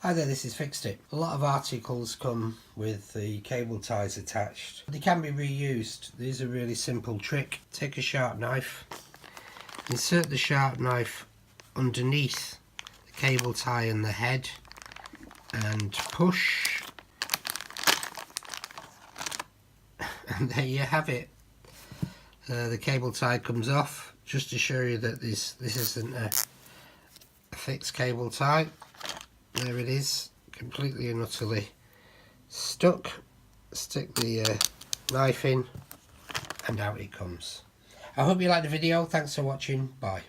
Hi there, this is Fixed It. A lot of articles come with the cable ties attached. They can be reused. There's a really simple trick. Take a sharp knife, insert the sharp knife underneath the cable tie and the head and push, and there you have it. The cable tie comes off, just to show you that this isn't a fixed cable tie. There it is, completely and utterly stuck. Stick the knife in and out it comes. I hope you liked the video. Thanks for watching. Bye.